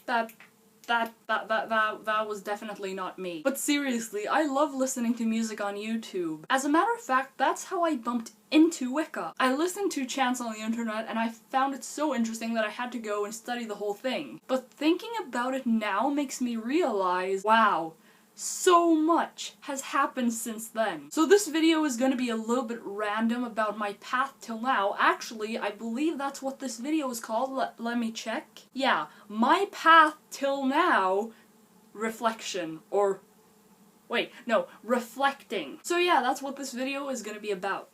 that was definitely not me. But seriously, I love listening to music on YouTube. As a matter of fact, that's how I bumped into Wicca. I listened to chants on the internet and I found it so interesting that I had to go and study the whole thing. But thinking about it now makes me realize, wow, so much has happened since then. So this video is going to be a little bit random about my path till now. Actually, I believe that's what this video is called. Let me check. Yeah, my path till now, reflection, or wait, no, reflecting. So yeah, that's what this video is going to be about.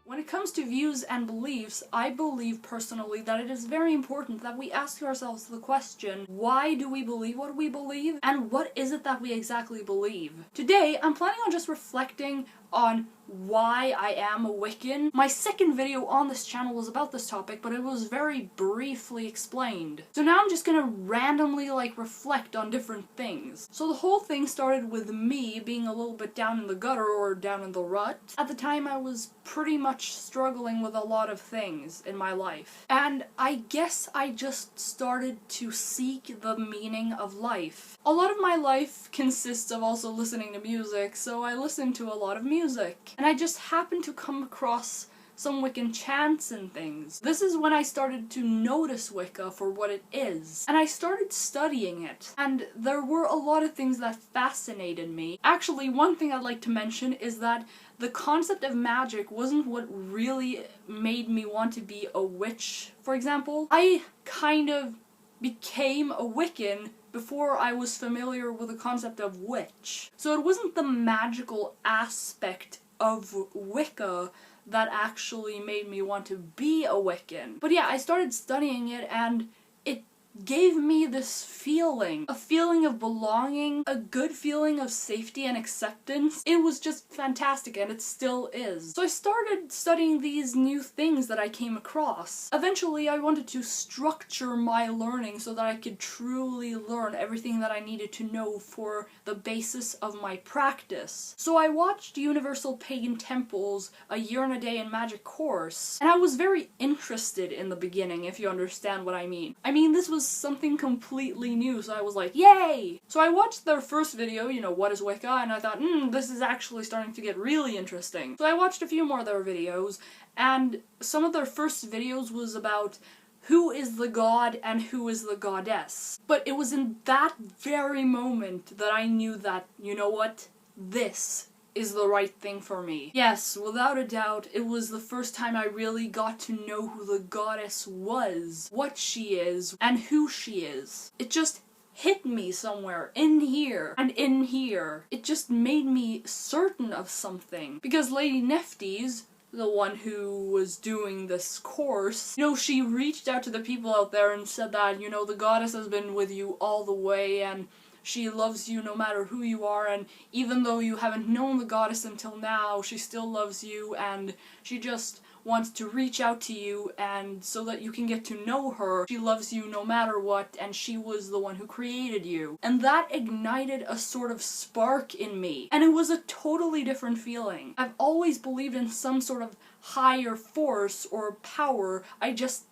When it comes to views and beliefs, I believe personally that it is very important that we ask ourselves the question, why do we believe what we believe, and what is it that we exactly believe? Today, I'm planning on just reflecting on why I am a Wiccan. My second video on this channel was about this topic, but it was very briefly explained. So now I'm just gonna randomly reflect on different things. So the whole thing started with me being a little bit down in the gutter or down in the rut. At the time I was pretty much struggling with a lot of things in my life. And I guess I just started to seek the meaning of life. A lot of my life consists of also listening to music, so I listen to a lot of music. And I just happened to come across some Wiccan chants and things. This is when I started to notice Wicca for what it is. And I started studying it. And there were a lot of things that fascinated me. Actually, one thing I'd like to mention is that the concept of magic wasn't what really made me want to be a witch, for example. I kind of became a Wiccan before I was familiar with the concept of witch. So it wasn't the magical aspect of Wicca that actually made me want to be a Wiccan. But yeah, I started studying it and it gave me this feeling. A feeling of belonging, a good feeling of safety and acceptance. It was just fantastic, and it still is. So I started studying these new things that I came across. Eventually, I wanted to structure my learning so that I could truly learn everything that I needed to know for the basis of my practice. So I watched Universal Pagan Temple's A Year and a Day in Magic course, and I was very interested in the beginning, if you understand what I mean. I mean, this was something completely new, so I was like, yay! So I watched their first video, you know, what is Wicca, and I thought, this is actually starting to get really interesting. So I watched a few more of their videos, and some of their first videos was about who is the god and who is the goddess. But it was in that very moment that I knew that, you know what, this is the right thing for me. Yes, without a doubt, it was the first time I really got to know who the goddess was, what she is, and who she is. It just hit me somewhere, in here, and in here. It just made me certain of something. Because Lady Nephtes, the one who was doing this course, you know, she reached out to the people out there and said that, you know, the goddess has been with you all the way, and she loves you no matter who you are, and even though you haven't known the goddess until now, she still loves you, and she just wants to reach out to you, and so that you can get to know her. She loves you no matter what, and she was the one who created you. And that ignited a sort of spark in me, and it was a totally different feeling. I've always believed in some sort of higher force or power, I just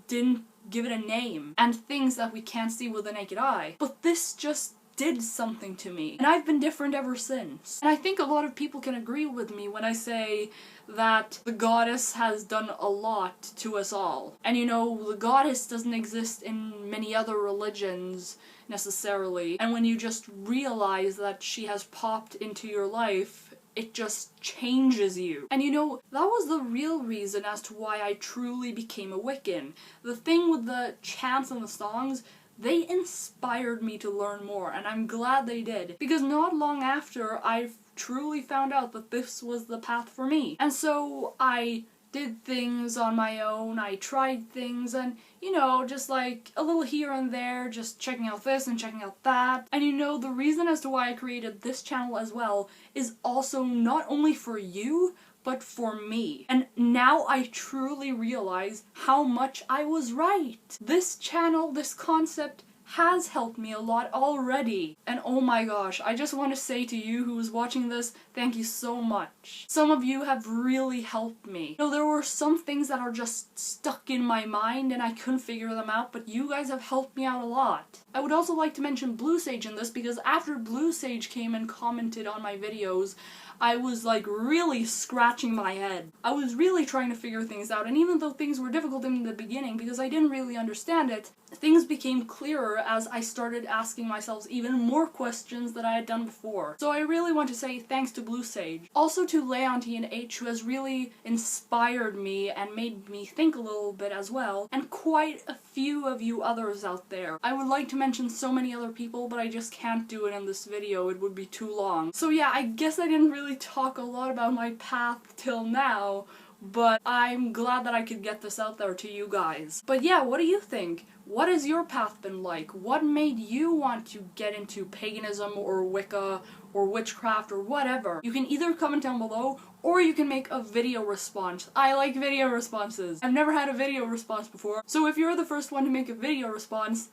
didn't give it a name, and things that we can't see with the naked eye. But this just did something to me, and I've been different ever since. And I think a lot of people can agree with me when I say that the goddess has done a lot to us all. And you know, the goddess doesn't exist in many other religions necessarily, and when you just realize that she has popped into your life, it just changes you. And you know, that was the real reason as to why I truly became a Wiccan. The thing with the chants and the songs, they inspired me to learn more, and I'm glad they did. Because not long after, I truly found out that this was the path for me. And so I did things on my own, I tried things, and you know, just like a little here and there, just checking out this and checking out that. And you know, the reason as to why I created this channel as well is also not only for you, but for me. And now I truly realize how much I was right. This channel, this concept, has helped me a lot already. And oh my gosh, I just want to say to you who is watching this, thank you so much. Some of you have really helped me. You know, there were some things that are just stuck in my mind and I couldn't figure them out, but you guys have helped me out a lot. I would also like to mention Blue Sage in this because after Blue Sage came and commented on my videos, I was like really scratching my head. I was really trying to figure things out, and even though things were difficult in the beginning because I didn't really understand it, things became clearer as I started asking myself even more questions than I had done before. So I really want to say thanks to Blue Sage. Also to Leonti and H, who has really inspired me and made me think a little bit as well, and quite a few of you others out there. I would like to mention so many other people, but I just can't do it in this video, it would be too long. So yeah, I guess I didn't really talk a lot about my path till now, but I'm glad that I could get this out there to you guys. But yeah, what do you think? What has your path been like? What made you want to get into paganism or Wicca or witchcraft or whatever? You can either comment down below or you can make a video response. I like video responses. I've never had a video response before, so if you're the first one to make a video response,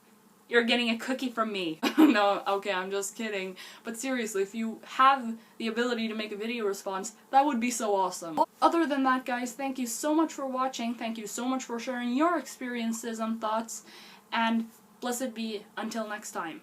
you're getting a cookie from me. No, okay, I'm just kidding. But seriously, if you have the ability to make a video response, that would be so awesome. Other than that, guys, thank you so much for watching. Thank you so much for sharing your experiences and thoughts. And blessed be until next time.